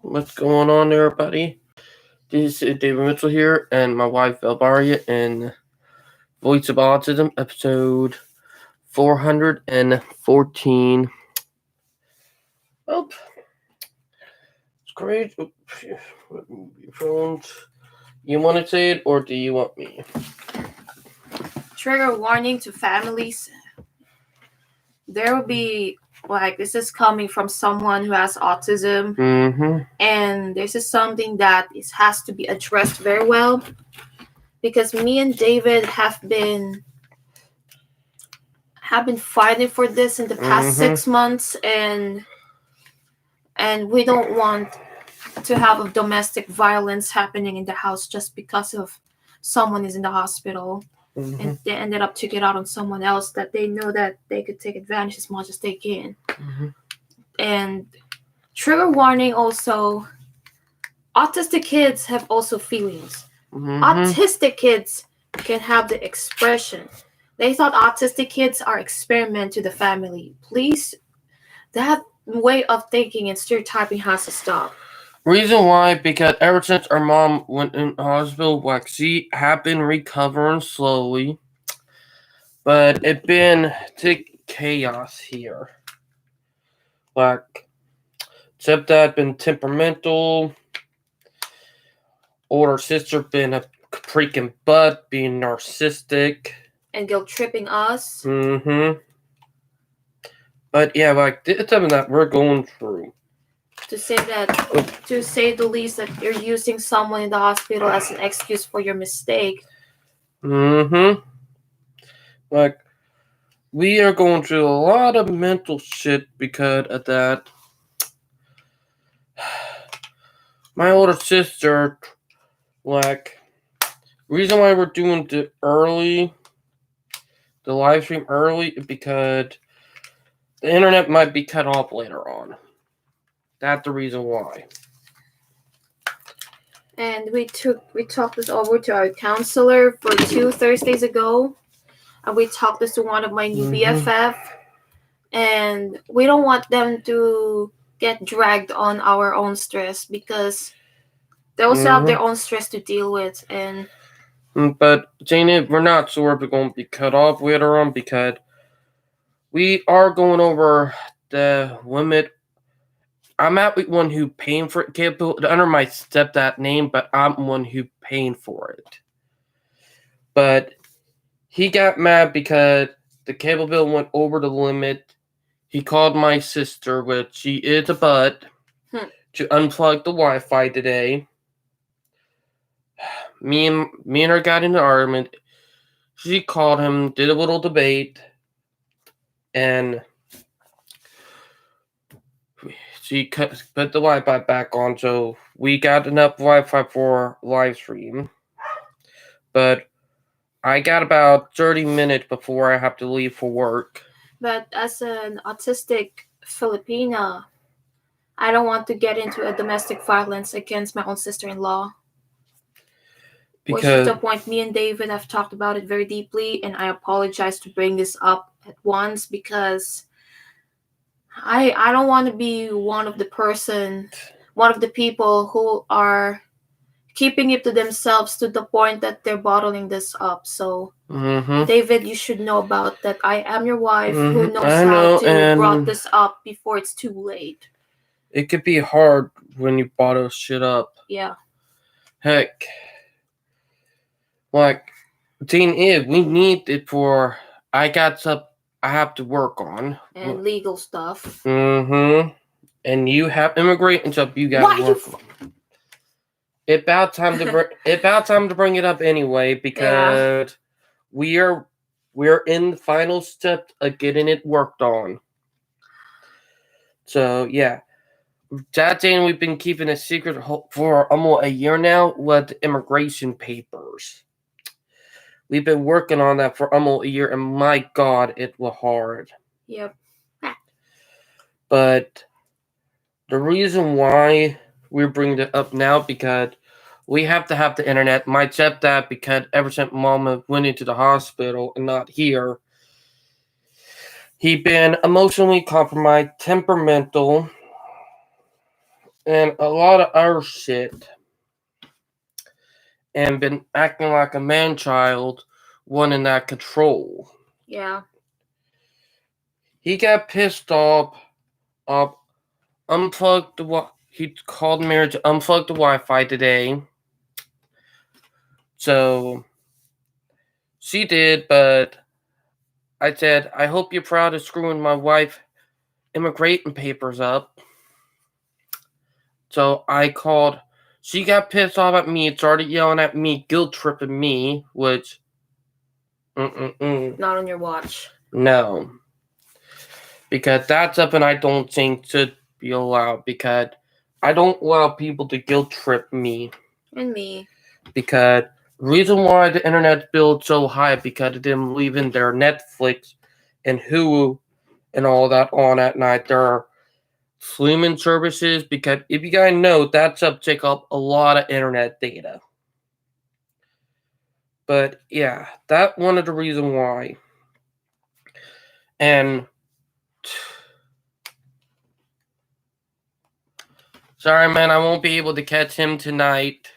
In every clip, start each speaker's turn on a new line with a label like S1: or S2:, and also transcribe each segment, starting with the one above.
S1: What's going on there, buddy? This is David Mitchell here, and my wife Elbaria in Voice of Autism, episode 414. Oh, it's great. Your phones. You want to say it, or do you want me?
S2: Trigger warning to families. There will be, this is coming from someone who has autism, and this is something that has to be addressed very well, because me and David have been fighting for this in the past 6 months, and we don't want to have a domestic violence happening in the house just because of someone is in the hospital. And they ended up taking it out on someone else that they know that they could take advantage as much as they can. And trigger warning also, autistic kids have also feelings. Autistic kids can have the expression. They thought autistic kids are experiment to the family. Please, that way of thinking and stereotyping has to stop.
S1: Reason why, because ever since our mom went in the hospital, she have been recovering slowly, but it been chaos here. Stepdad been temperamental, older sister been a freaking butt, being narcissistic.
S2: And guilt tripping us.
S1: But yeah, it's something that we're going through.
S2: To say the least, that you're using someone in the hospital as an excuse for your mistake.
S1: We are going through a lot of mental shit because of that. My older sister, reason why we're doing the live stream early is because the internet might be cut off later on. That's the reason why.
S2: And we talked this over to our counselor for 2 Thursdays ago. And we talked this to one of my new BFF. And we don't want them to get dragged on our own stress, because they also have their own stress to deal with.
S1: But Janie, we're not sure if we're going to be cut off later on, because we are going over the limit. I'm not one who paying for it. Can't put it under my stepdad name, but I'm one who paying for it. But he got mad because the cable bill went over the limit. He called my sister, which she is a butt, to unplug the Wi-Fi today. Me and her got in an argument. She called him, did a little debate, and she put the Wi-Fi back on, so we got enough Wi-Fi for live stream. But I got about 30 minutes before I have to leave for work.
S2: But as an autistic Filipina, I don't want to get into a domestic violence against my own sister-in-law. Which is the point me and David have talked about it very deeply, and I apologize to bring this up at once, because I don't want to be one of the people who are keeping it to themselves to the point that they're bottling this up. So, David, you should know about that. I am your wife who knows how to brought this up before it's too late.
S1: It could be hard when you bottle shit up.
S2: Yeah.
S1: Heck. We need it for. I got stuff I have to work on.
S2: And legal stuff.
S1: And you have immigration stuff you got to work on. It's about time to bring it up anyway, because we're in the final step of getting it worked on. So yeah, that thing we've been keeping a secret for almost a year now with immigration papers. We've been working on that for almost a year, and my God, it was hard.
S2: Yep.
S1: But the reason why we're bringing it up now, because we have to have the internet. My stepdad, because ever since Mama went into the hospital and not here, he been emotionally compromised, temperamental, and a lot of our shit, and been acting like a man child, wanting that control.
S2: Yeah.
S1: He got pissed off, up, unplugged the he called me to unplug the Wi-Fi today. So she did, but I said, I hope you're proud of screwing my wife immigration papers up. So I called. She got pissed off at me and started yelling at me, guilt tripping me, which,
S2: Not on your watch.
S1: no. Because that's something I don't think should be allowed. Because I don't allow people to guilt trip me.
S2: And me.
S1: Because reason why the internet billed so high because of them leaving their Netflix and Hulu and all that on at night. There are streaming services because if you guys know that's take up a lot of internet data. But yeah, that's one of the reasons why. And sorry, man, I won't be able to catch him tonight.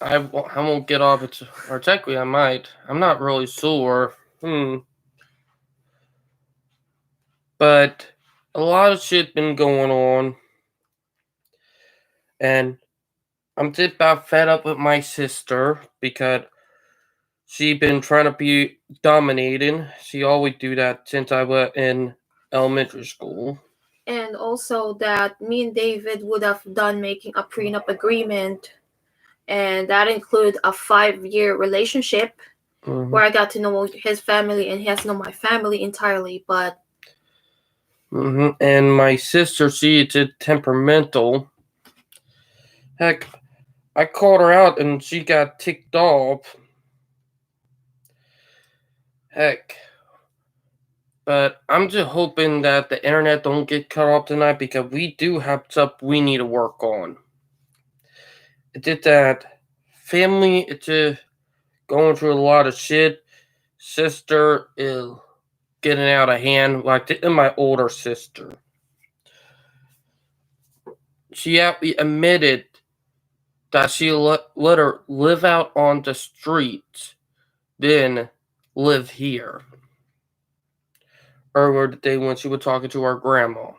S1: I won't get off it, or technically I might. I'm not really sure. But a lot of shit been going on, and I'm just about fed up with my sister because she been trying to be dominating. She always do that since I was in elementary school.
S2: And also that me and David would have done making a prenup agreement, and that include a 5-year relationship where I got to know his family and he has to know my family entirely. But
S1: and my sister, she is temperamental. Heck, I called her out and she got ticked off. Heck. But I'm just hoping that the internet don't get cut off tonight because we do have stuff we need to work on. It's just that family, it's just going through a lot of shit. Sister is getting out of hand, like my older sister. She actually admitted that she let her live out on the streets, then live here. Earlier today when she was talking to our grandma.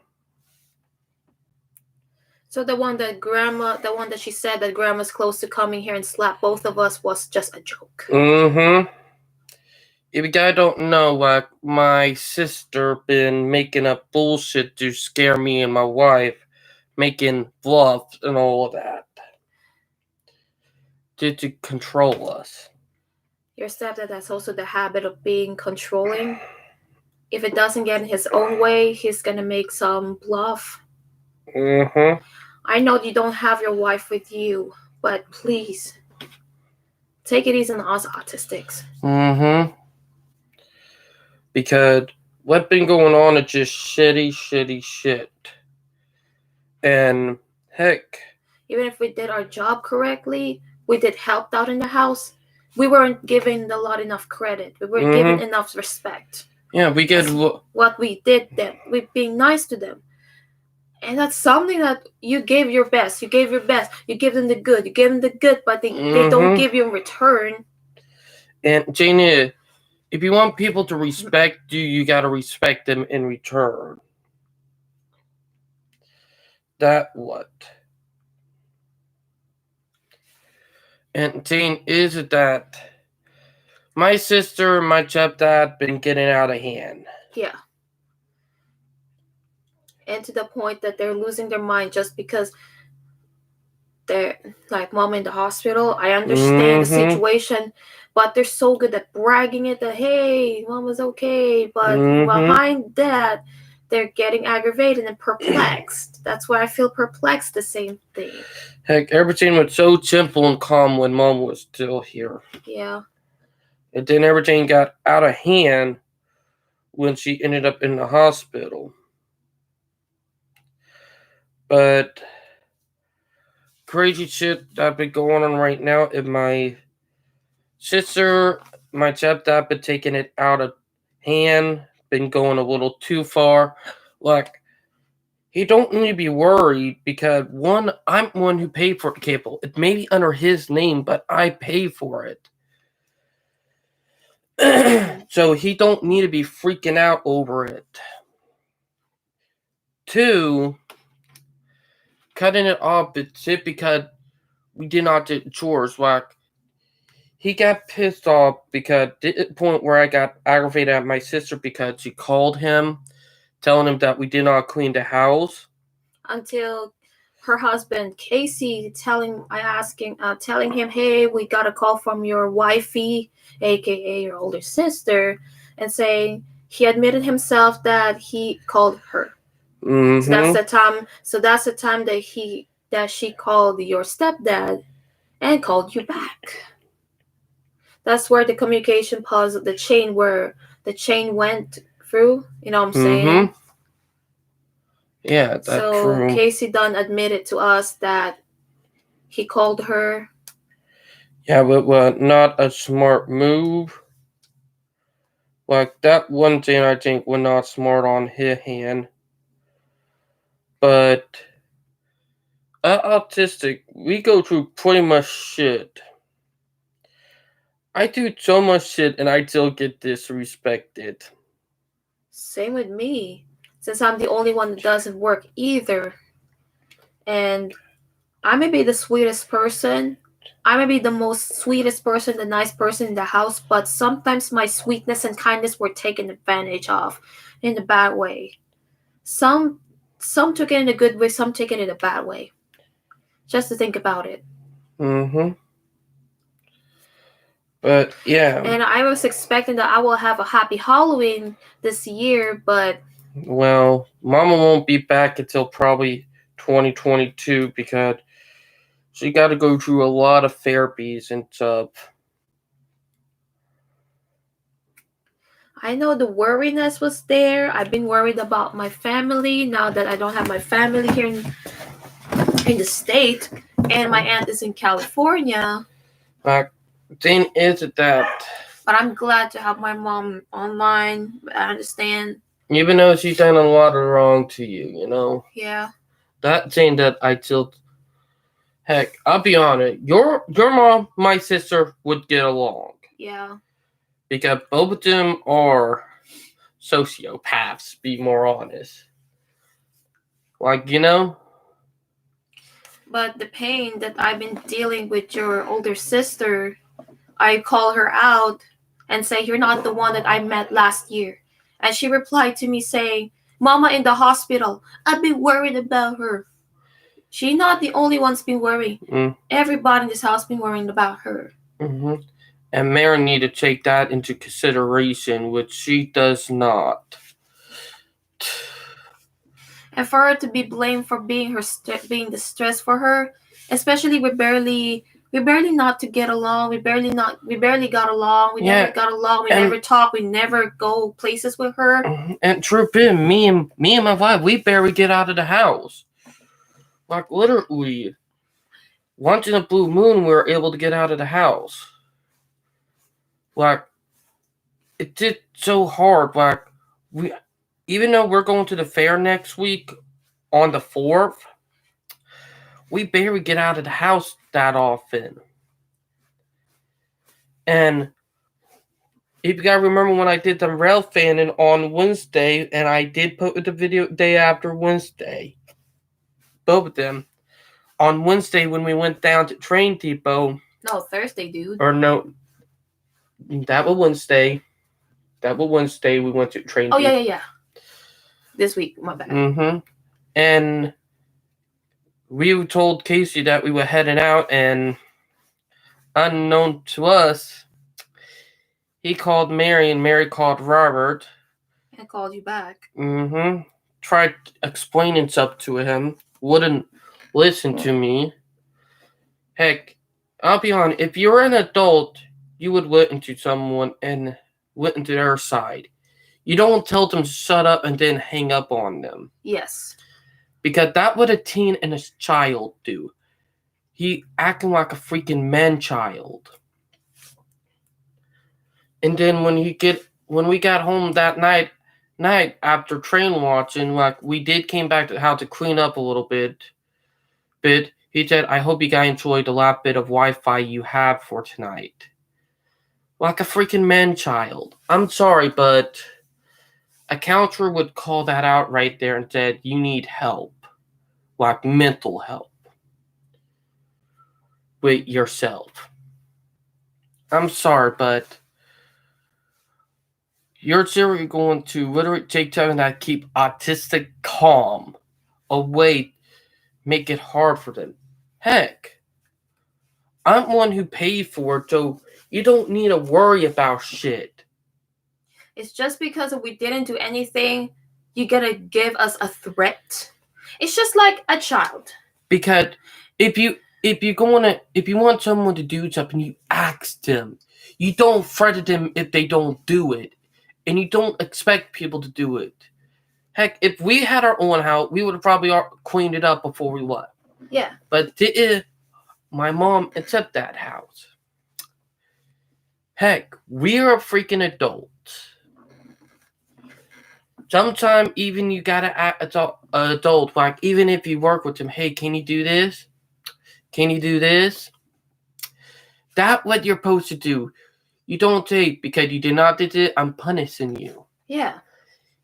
S2: So the one that she said that grandma's close to coming here and slap both of us was just a joke.
S1: If you guys don't know, like, my sister been making up bullshit to scare me and my wife, making bluffs and all of that. To control us.
S2: Your stepdad has also the habit of being controlling. If it doesn't get in his own way, he's gonna make some bluff. I know you don't have your wife with you, but please take it easy on us autistics.
S1: Because what's been going on is just shitty shit. And heck,
S2: even if we did our job correctly, we did helped out in the house, we weren't given a lot enough credit. We weren't given enough respect.
S1: Yeah, we get
S2: what we did them. We're being nice to them. And that's something that you gave your best. You gave your best. You give them the good. You give them the good, but they don't give you in return.
S1: And Jane, if you want people to respect you, you gotta respect them in return. That what? And Jane, is it that my sister and my stepdad been getting out of hand?
S2: Yeah. And to the point that they're losing their mind just because they're like mom in the hospital. I understand the situation, but they're so good at bragging it that hey, mom was okay, but behind that, they're getting aggravated and perplexed. That's why I feel perplexed. The same thing.
S1: Heck, everything was so simple and calm when mom was still here.
S2: Yeah.
S1: And then everything got out of hand when she ended up in the hospital. But crazy shit that been going on right now, and my sister, my stepdad been taking it out of hand, been going a little too far. Like, he don't need to be worried because one, I'm the one who paid for the cable. It may be under his name, but I pay for it. So he don't need to be freaking out over it. Two, cutting it off, it's it because we did not do chores. Like, he got pissed off because at the point where I got aggravated at my sister because she called him, telling him that we did not clean the house.
S2: Until her husband Casey telling him, hey, we got a call from your wifey, aka your older sister, and saying he admitted himself that he called her.
S1: Mm-hmm.
S2: So that's the time. So that's the time that she called your stepdad and called you back. That's where the communication paused, the chain went through. You know what I'm saying?
S1: Yeah, that's
S2: so
S1: true.
S2: Casey Dunn admitted to us that he called her.
S1: Yeah, but not a smart move. Like, that one thing I think was not smart on his hand. But autistic, we go through pretty much shit. I do so much shit and I still get disrespected.
S2: Same with me, since I'm the only one that doesn't work either. And I may be the sweetest person. I may be the most sweetest person, the nice person in the house, but sometimes my sweetness and kindness were taken advantage of in a bad way. Some took it in a good way, some took it in a bad way. Just to think about it.
S1: Mm-hmm. But yeah.
S2: And I was expecting that I will have a happy Halloween this year, but
S1: well, Mama won't be back until probably 2022 because she got to go through a lot of therapies and stuff.
S2: I know the worriness was there. I've been worried about my family now that I don't have my family here in the state, and my aunt is in California.
S1: Thing is that.
S2: But I'm glad to have my mom online. I understand.
S1: Even though she's done a lot of wrong to you, you know.
S2: Yeah.
S1: That thing that I still. Heck, I'll be honest. Your mom, my sister would get along.
S2: Yeah.
S1: Because both of them are sociopaths, to be more honest. Like, you know?
S2: But the pain that I've been dealing with your older sister, I call her out and say, you're not the one that I met last year. And she replied to me saying, Mama in the hospital, I've been worried about her. She's not the only one's been worried. Everybody in this house been worrying about her.
S1: Mm-hmm. And Mary need to take that into consideration, which she does not.
S2: And for her to be blamed for being being the stress for her, especially we barely not to get along. We barely got along. We never got along. We never talk. We never go places with her.
S1: And truth is, me and my wife, we barely get out of the house. Like, literally, once in a blue moon, we were able to get out of the house. Like, it did so hard. Like, even though we're going to the fair next week on the 4th, we barely get out of the house that often. And if you gotta remember when I did the rail fanning on Wednesday, and I did put the video day after Wednesday, both of them. On Wednesday when we went down to Train Depot.
S2: No, Thursday, dude.
S1: Or no, that was Wednesday. We went to Train Depot.
S2: Oh, yeah. This week, my bad.
S1: Mm-hmm. And we told Casey that we were heading out, and unknown to us, he called Mary, and Mary called Robert.
S2: And called you back.
S1: Mm-hmm. Tried explaining stuff to him. Wouldn't listen to me. Heck, I'll be honest, if you're an adult, you would listen to someone and listen to their side. You don't tell them to shut up and then hang up on them.
S2: Yes.
S1: Because that's what a teen and a child do. He acting like a freaking man-child. And then when we got home that night, night after train watching, like we did came back to the house to clean up a little bit. He said, I hope you guys enjoyed the last bit of Wi-Fi you have for tonight. Like a freaking man-child. I'm sorry, but a counselor would call that out right there and said, you need help. Like mental help. With yourself. I'm sorry, but you're seriously going to literally take time that keep autistic calm away, make it hard for them. Heck, I'm one who paid for it, so you don't need to worry about shit.
S2: It's just because we didn't do anything, you gotta give us a threat. It's just like a child.
S1: Because if you want someone to do something, you ask them. You don't threaten them if they don't do it, and you don't expect people to do it. Heck, if we had our own house, we would have probably cleaned it up before we left.
S2: Yeah.
S1: But my mom accept that house. Heck, we're a freaking adult. Sometimes even you gotta act as an adult. Like even if you work with them, hey, can you do this? Can you do this? That's what you're supposed to do. You don't say because you did not do it, I'm punishing you.
S2: Yeah.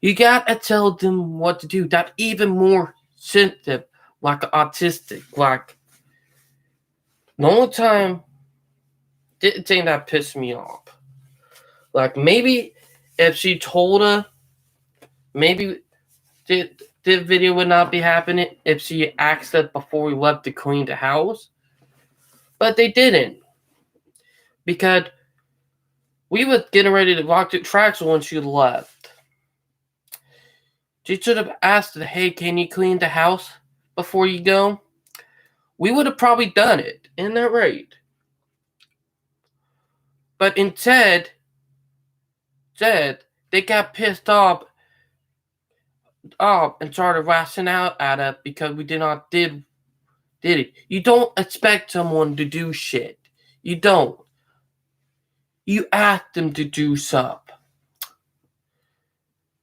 S1: You gotta tell them what to do. That's even more sensitive, like autistic. Like the only time didn't think that pissed me off. Like maybe if she told her, maybe the video would not be happening if she asked us before we left to clean the house. But they didn't. Because we was getting ready to walk the tracks when she left. She should have asked, hey, can you clean the house before you go? We would have probably done it. Isn't that right? But instead, they got pissed off and started lashing out at us because we did it. You don't expect someone to do shit. You don't. You ask them to do something.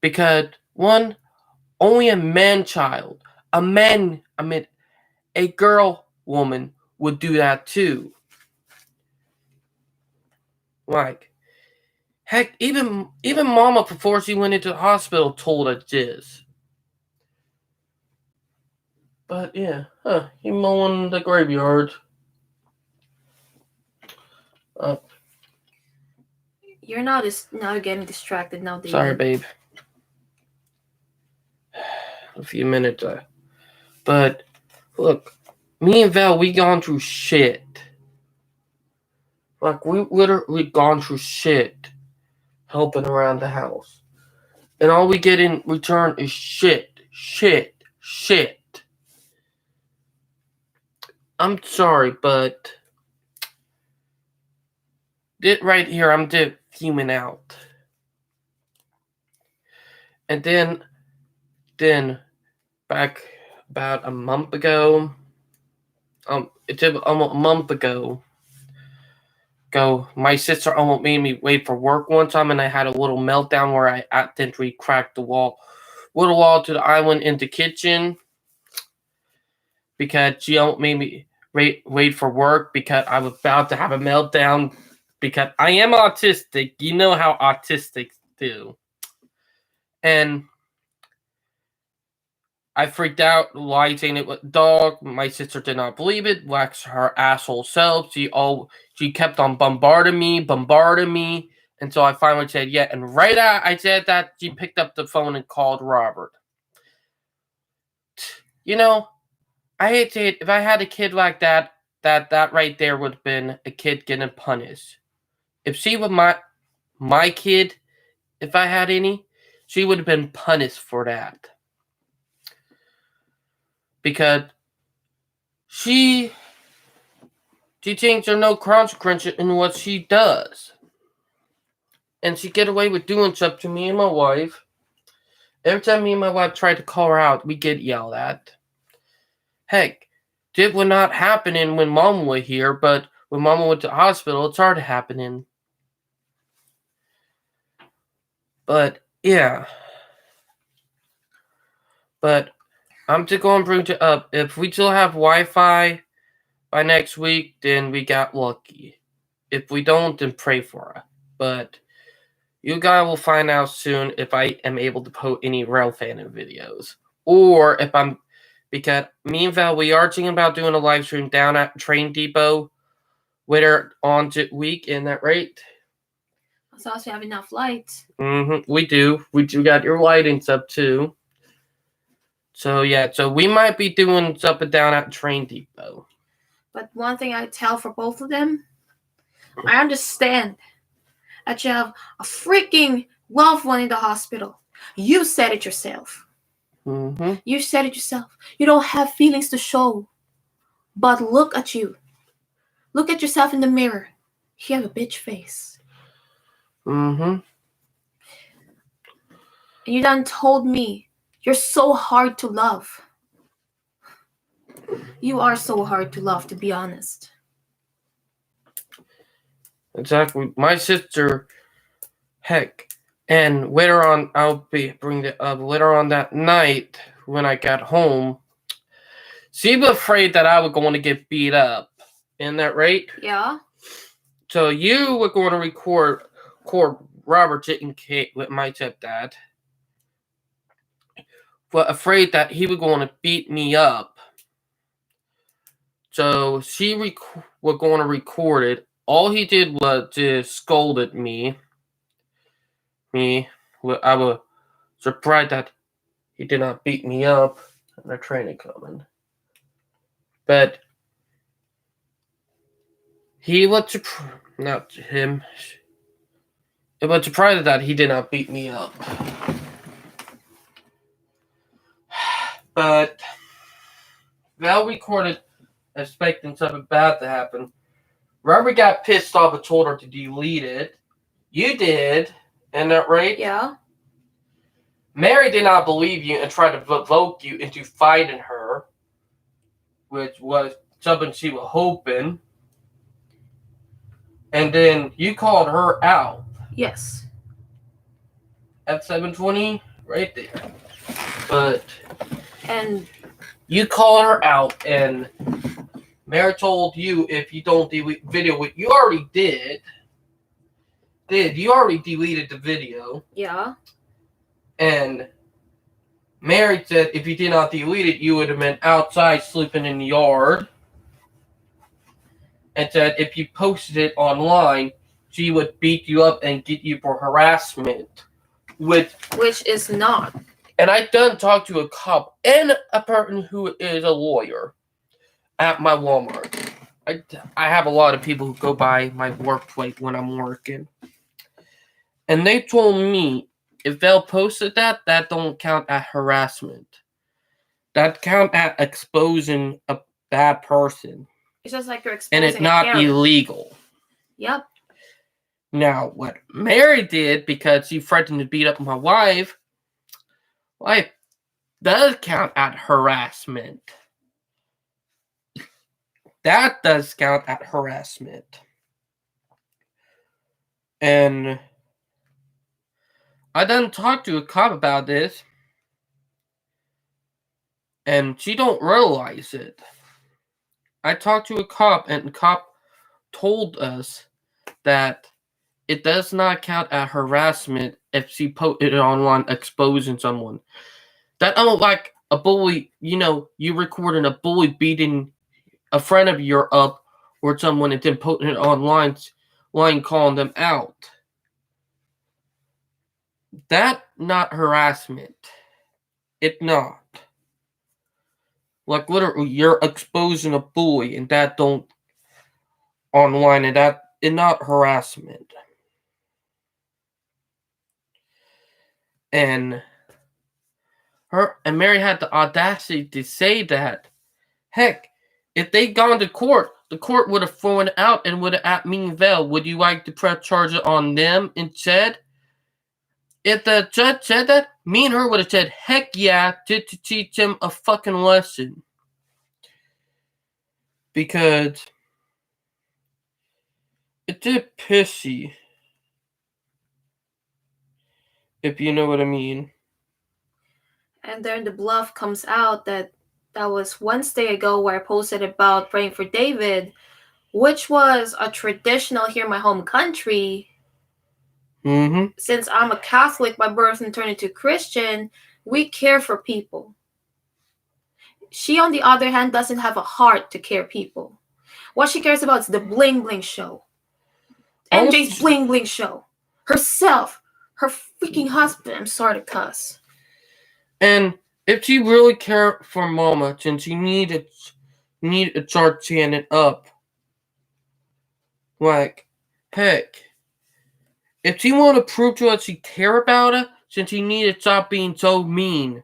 S1: Because one, only a man-child, a girl woman would do that too. Like, heck, even Mama before she went into the hospital told us this. But yeah, he mowing the graveyard.
S2: You're not getting distracted now, David.
S1: Sorry, babe. A few minutes. But look, me and Val, we gone through shit. Like we literally gone through shit, helping around the house, and all we get in return is shit. I'm sorry, but right here, I'm just fuming out. And then back about a month ago, it's almost a month ago, my sister almost made me wait for work one time, and I had a little meltdown where I accidentally cracked the little wall to the island in the kitchen because she almost made me wait for work because I was about to have a meltdown because I am autistic. You know how autistics do. And I freaked out, lied saying it was a dog. My sister did not believe it. Waxed her asshole self. She kept on bombarding me. And so I finally said, yeah. And right after I said that, she picked up the phone and called Robert. You know, I hate to say it, if I had a kid like that right there would have been a kid getting punished. If she was my kid, if I had any, she would have been punished for that. Because she thinks there's no consequence in what she does. And she get away with doing stuff to me and my wife. Every time me and my wife try to call her out, we get yelled at. Heck, it was not happening when Mama was here, but when Mama went to the hospital, it started happening. But, yeah. But I'm just going to bring it up. If we still have Wi-Fi by next week, then we got lucky. If we don't, then pray for us. But you guys will find out soon if I am able to post any Rail Phantom videos. Or if I'm... Because me and Val, we are thinking about doing a live stream down at Train Depot later on the week. Isn't that right?
S2: As long as you have enough light.
S1: We do. We do got your lighting up too. So yeah, so we might be doing up and down at Train Depot.
S2: But one thing I tell for both of them, I understand that you have a freaking loved one in the hospital. You said it yourself. You said it yourself. You don't have feelings to show. But look at you. Look at yourself in the mirror. You have a bitch face. And you done told me you're so hard to love. You are so hard to love, to be honest.
S1: Exactly. My sister, heck, and later on, I'll be bringing it up. Later on that night, when I got home, she was afraid that I was going to get beat up. Isn't that right?
S2: Yeah.
S1: So you were going to record Robert and Kate with my stepdad, but afraid that he was going to beat me up. So she was going to record it. All he did was just scolded me. I was surprised that he did not beat me up. And the train coming. But he was not him. It was surprised that he did not beat me up. But Val recorded expecting something bad to happen. Robert got pissed off and told her to delete it. You did. Isn't that right?
S2: Yeah.
S1: Mary did not believe you and tried to provoke you into fighting her, which was something she was hoping. And then you called her out.
S2: Yes.
S1: At 7:20, right there. But
S2: And
S1: you called her out, and Mary told you if you don't delete video, what you already did. You already deleted the video.
S2: Yeah.
S1: And Mary said if you did not delete it, you would have been outside sleeping in the yard. And said if you posted it online, she would beat you up and get you for harassment. Which
S2: is not.
S1: And I done talked to a cop and a person who is a lawyer at my Walmart. I have a lot of people who go by my workplace when I'm working. And they told me if they'll posted that don't count as harassment. That count as exposing a bad person.
S2: It's just like you're exposing
S1: and it's not illegal.
S2: Yep.
S1: Now, what Mary did, because she threatened to beat up my wife does count as harassment. That does count as harassment. And I done talked to a cop about this, and she don't realize it. I talked to a cop, and the cop told us that it does not count as harassment if she posted it online exposing someone. That like a bully, you recording a bully beating a friend of yours up or someone and then posting it online calling them out. That not harassment. It not. Like literally you're exposing a bully and that don't online and that is not harassment. And Mary had the audacity to say that. Heck, if they gone to court, the court would have thrown it out and would have asked me and Val, would you like to press charges on them instead? If the judge said that, me and her would have said, heck yeah, to teach him a fucking lesson. Because it did pissy. If you know what I mean.
S2: And then the bluff comes out that was Wednesday ago where I posted about praying for David, which was a traditional here in my home country. Since I'm a Catholic by birth and turned into Christian, we care for people. She, on the other hand, doesn't have a heart to care people. What she cares about is the bling bling show. MJ's bling bling show. Herself. Her freaking husband. I'm sorry to cuss.
S1: And if she really cared for Mama, then she needed to start standing up. Like, heck. If she wanted to prove to us she cared about it, then she needed to stop being so mean.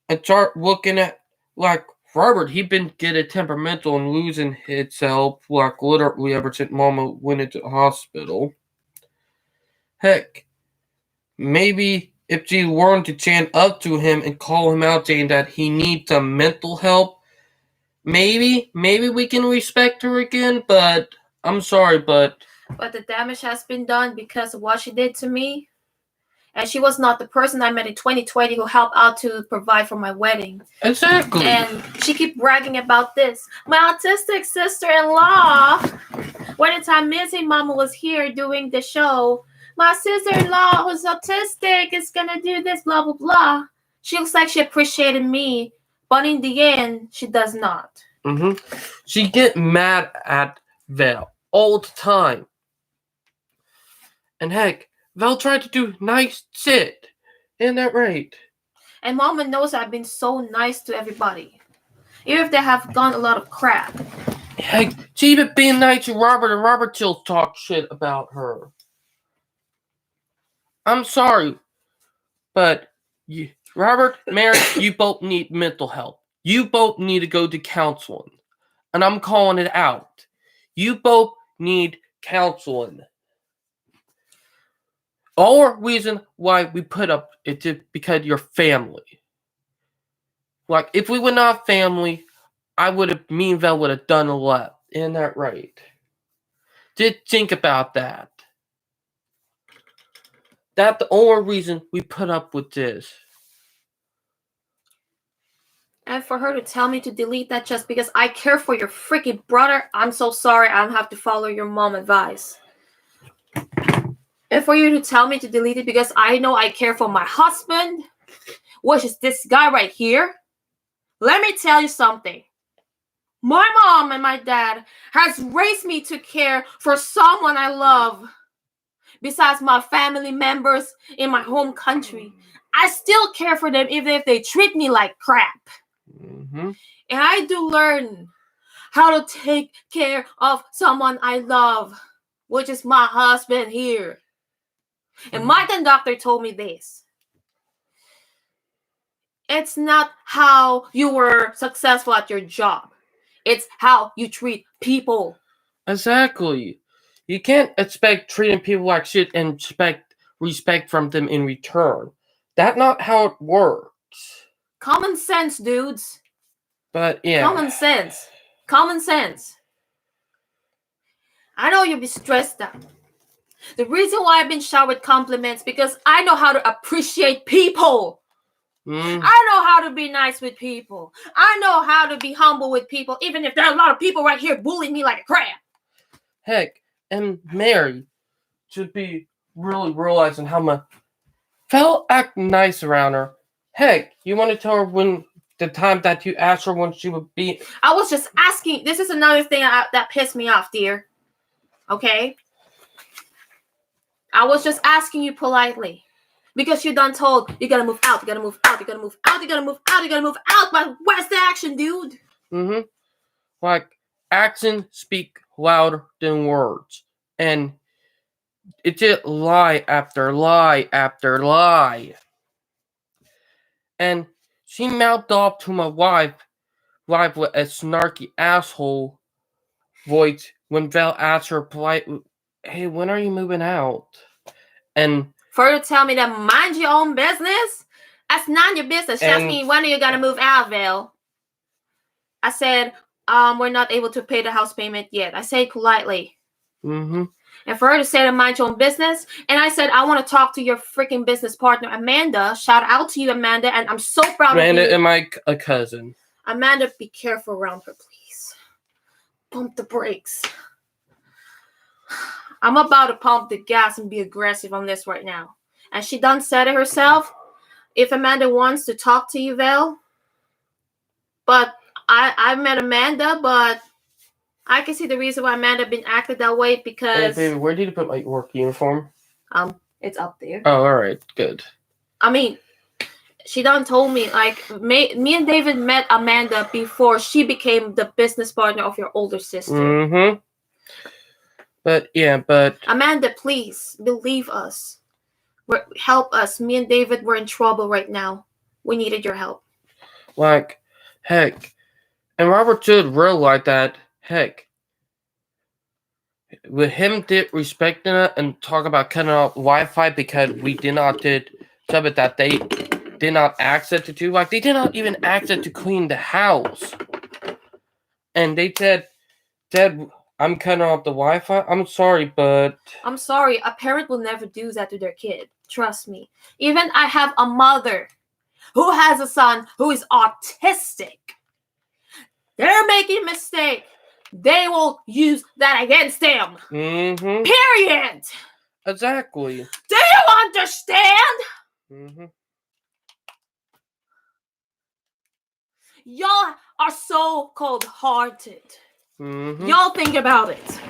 S1: And start looking at, like, Robert, he'd been getting temperamental and losing himself, like, literally ever since Mama went into the hospital. Heck, maybe if she learned to chant up to him and call him out saying that he needs some mental help, maybe we can respect her again, but I'm sorry, but
S2: the damage has been done because of what she did to me. And she was not the person I met in 2020 who helped out to provide for my wedding.
S1: Exactly.
S2: And she keep bragging about this. My autistic sister-in-law, when the time missing Mama was here doing the show, my sister-in-law who's autistic is gonna do this, blah, blah, blah. She looks like she appreciated me, but in the end, she does not.
S1: She get mad at Val all the time. And heck, Val tried to do nice shit. Isn't that right?
S2: And Mama knows I've been so nice to everybody. Even if they have done a lot of crap.
S1: Heck, she even being nice to Robert, and Robert still talk shit about her. I'm sorry, but Robert, Mary, you both need mental help. You both need to go to counseling. And I'm calling it out. You both need counseling. Our reason why we put up it's because you're family. Like, if we were not family, me and Val would have done a lot. Isn't that right? Just think about that. That's the only reason we put up with this.
S2: And for her to tell me to delete that just because I care for your freaking brother, I'm so sorry. I don't have to follow your mom advice. And for you to tell me to delete it because I know I care for my husband, which is this guy right here. Let me tell you something. My mom and my dad has raised me to care for someone I love. Besides my family members in my home country, I still care for them even if they treat me like crap. And I do learn how to take care of someone I love, which is my husband here. And my conductor told me this. It's not how you were successful at your job. It's how you treat people.
S1: Exactly. You can't expect treating people like shit and expect respect from them in return. That's not how it works.
S2: Common sense, dudes.
S1: But yeah.
S2: Common sense. Common sense. I know you'll be stressed out. The reason why I've been showered compliments because I know how to appreciate people. I know how to be nice with people. I know how to be humble with people, even if there are a lot of people right here bullying me like a crap.
S1: Heck, and Mary should be really realizing how much Val act nice around her. Heck, you want to tell her when the time that you asked her when she would be...
S2: I was just asking. This is another thing that pissed me off, dear. Okay? I was just asking you politely. Because you're done told, you gotta move out, you gotta move out, you gotta move out, you gotta move out, you gotta move out. But where's the action, dude?
S1: Like, actions speak louder than words. And it's just lie after lie after lie. And she mouthed off to my wife with a snarky asshole voice when Val asked her politely, hey, when are you moving out? And
S2: for her to tell me that mind your own business? That's not your business. She asked me, when are you gonna move out, Val? I said, we're not able to pay the house payment yet. I said politely. And for her to say to mind your own business, and I said, I want to talk to your freaking business partner, Amanda. Shout out to you, Amanda, and I'm so proud of you.
S1: Amanda and my cousin.
S2: Amanda, be careful around her, please. Pump the brakes. I'm about to pump the gas and be aggressive on this right now. And she done said it herself. If Amanda wants to talk to you, Val, but I met Amanda, but I can see the reason why Amanda been acted that way because.
S1: Hey, baby, where did you put my work uniform?
S2: It's up there.
S1: Oh, all right, good.
S2: I mean, she done told me like me and David met Amanda before she became the business partner of your older sister.
S1: Mm-hmm. But
S2: Amanda, please believe us. Help us. Me and David were in trouble right now. We needed your help.
S1: Like, heck, and Robert should realize that. Heck, with him disrespecting it and talk about cutting off Wi-Fi because we did not did something that they did not access to. Like, they did not even access to clean the house, and they said, I'm cutting off the Wi-Fi. I'm sorry, but
S2: I'm sorry. A parent will never do that to their kid. Trust me. Even I have a mother who has a son who is autistic. They're making a mistake. They will use that against them.
S1: Mm-hmm.
S2: Period.
S1: Exactly.
S2: Do you understand?
S1: Mm-hmm.
S2: Y'all are so cold-hearted.
S1: Mm-hmm.
S2: Y'all think about it.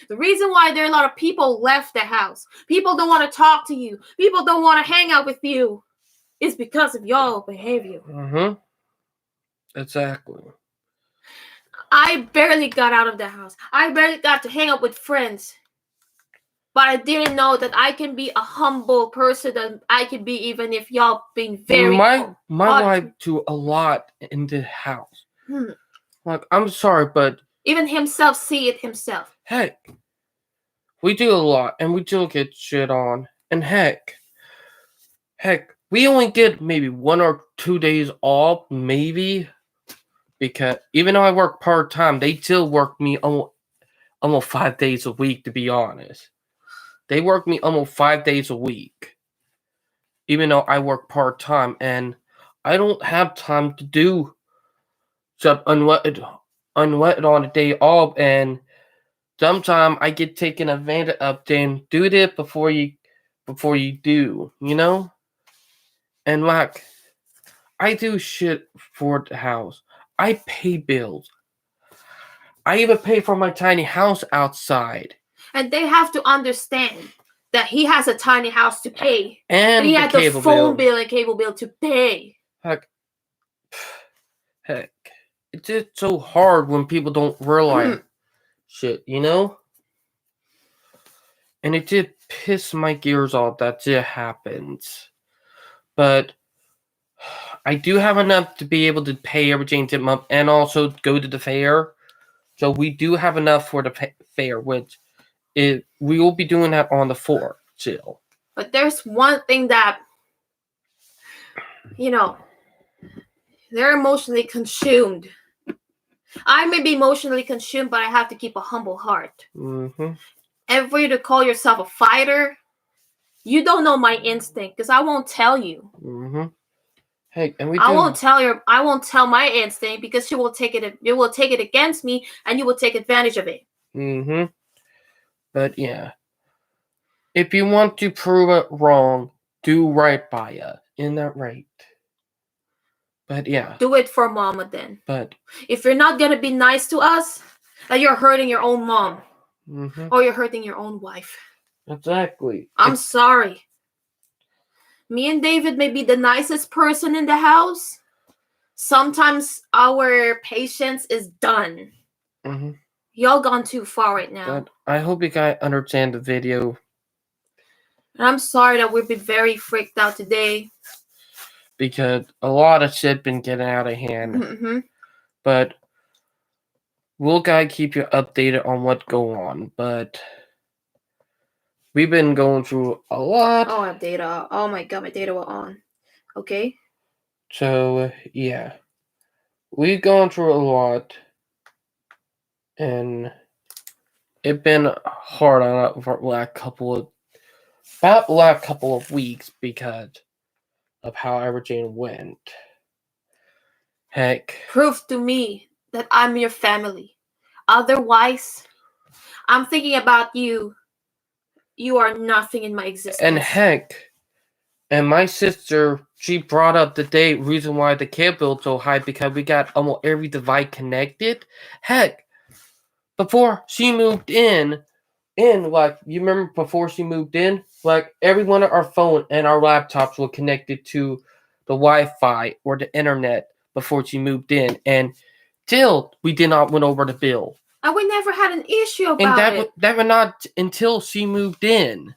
S2: The reason why there are a lot of people left the house, people don't want to talk to you, people don't want to hang out with you, is because of y'all behavior.
S1: Mm-hmm. Exactly.
S2: I barely got out of the house. I barely got to hang out with friends. But I didn't know that I can be a humble person that I can be even if y'all being very
S1: my wife do a lot in the house. Like, I'm sorry, but
S2: even himself see it himself.
S1: Heck, we do a lot and we do get shit on. And heck, we only get maybe 1 or 2 days off, maybe. Because even though I work part-time, they still work me almost 5 days a week, to be honest. They work me almost 5 days a week. Even though I work part-time, and I don't have time to do stuff unwetted on a day off, and sometimes I get taken advantage of. Then do this before you do, you know? And like, I do shit for the house. I pay bills. I even pay for my tiny house outside.
S2: And they have to understand that he has a tiny house to pay.
S1: And
S2: he had the phone bill and cable bill to pay.
S1: Heck, it's just so hard when people don't realize shit, you know? And it did piss my gears off that it happens. But I do have enough to be able to pay everything this month and also go to the fair. So we do have enough for the fair, which we will be doing that on the 4th still.
S2: But there's one thing that, they're emotionally consumed. I may be emotionally consumed, but I have to keep a humble heart.
S1: Mm-hmm.
S2: And for you to call yourself a fighter, you don't know my instinct because I won't tell you.
S1: Mm-hmm. Hey, and
S2: I won't tell my instinct because you will take it against me and you will take advantage of it.
S1: Mm-hmm. But yeah. If you want to prove it wrong, do right by it. Isn't that right? But yeah.
S2: Do it for mama then.
S1: But
S2: if you're not gonna be nice to us, then you're hurting your own mom.
S1: Mm-hmm.
S2: Or you're hurting your own wife.
S1: Exactly.
S2: I'm sorry. Me and David may be the nicest person in the house. Sometimes our patience is done.
S1: Mm-hmm.
S2: Y'all gone too far right now.
S1: But I hope you guys understand the video.
S2: And I'm sorry that we've been very freaked out today.
S1: Because a lot of shit been getting out of hand.
S2: Mm-hmm.
S1: But we'll keep you updated on what's going on. But we've been going through a lot.
S2: Oh, I have data. Oh my god, my data were on. Okay.
S1: So yeah. We've gone through a lot. And it's been hard on it for about the last couple of weeks because of how everything went. Heck,
S2: Prove to me that I'm your family. Otherwise, I'm thinking about you. You are nothing in my existence.
S1: and my sister, she brought up the reason why the cable bill's so high because we got almost every device connected. Heck, before she moved in, like, you remember before she moved in, like, every one of our phone and our laptops were connected to the Wi-Fi or the internet before she moved in, and still we did not went over the bill.
S2: And we never had an issue about
S1: And
S2: it.
S1: that was not until she moved in.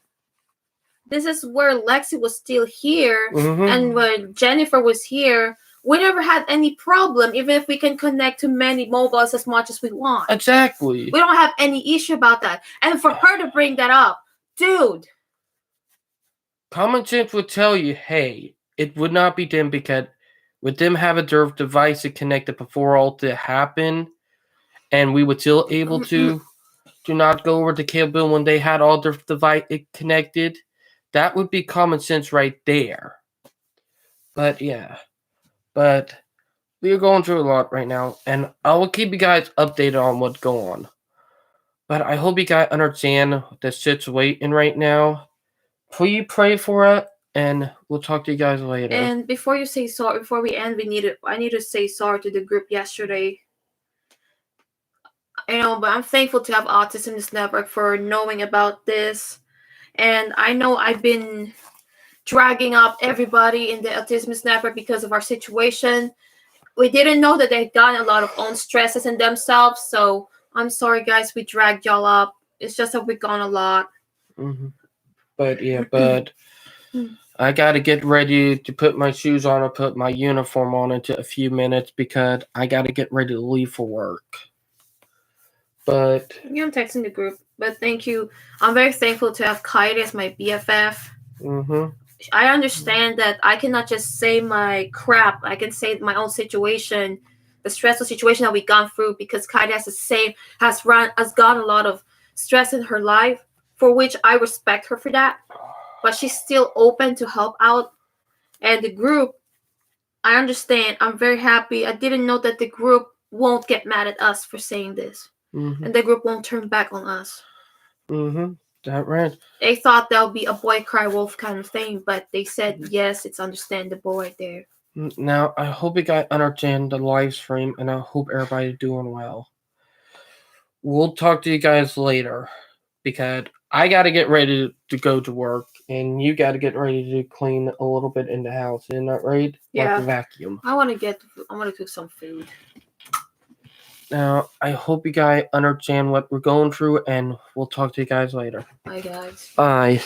S2: This is where Lexi was still here,
S1: Mhm.
S2: and when Jennifer was here, we never had any problem, even if we can connect to many mobiles as much as we want.
S1: Exactly.
S2: We don't have any issue about that. And for her to bring that up, dude.
S1: Common sense would tell you, hey, it would not be them because with them having their device connected before all that happened, and we were still able to do not go over the cable bill when they had all their device connected, that would be common sense right there. But yeah, but we're going through a lot right now, and I will keep you guys updated on what's going on. But I hope you guys understand the situation right now. Please pray for it, and we'll talk to you guys later.
S2: And before you say sorry, before we end, I need to say sorry to the group yesterday. But I'm thankful to have Autism This Network for knowing about this. And I know I've been dragging up everybody in the Autism This Network because of our situation. We didn't know that they'd gotten a lot of own stresses in themselves. So I'm sorry, guys, we dragged y'all up. It's just that we've gone a lot.
S1: Mm-hmm. But yeah, I gotta get ready to put my shoes on or put my uniform on into a few minutes because I gotta get ready to leave for work. But
S2: yeah, I'm texting the group. But thank you. I'm very thankful to have Kaide as my BFF.
S1: Mm-hmm.
S2: I understand that I cannot just say my crap. I can say my own situation, the stressful situation that we've gone through, because Kaide has gotten a lot of stress in her life, for which I respect her for that. But she's still open to help out. And the group, I understand. I'm very happy. I didn't know that the group won't get mad at us for saying this.
S1: Mm-hmm.
S2: And the group won't turn back on us.
S1: Mm-hmm. That right.
S2: They thought that would be a boy cry wolf kind of thing, but they said yes, it's understandable right there.
S1: Now I hope you guys understand the live stream, and I hope everybody's doing well. We'll talk to you guys later because I gotta get ready to go to work, and you gotta get ready to clean a little bit in the house. Isn't that right?
S2: Yeah.
S1: Like the vacuum.
S2: I want to cook some food.
S1: Now, I hope you guys understand what we're going through, and we'll talk to you guys later.
S2: Bye, guys.
S1: Bye.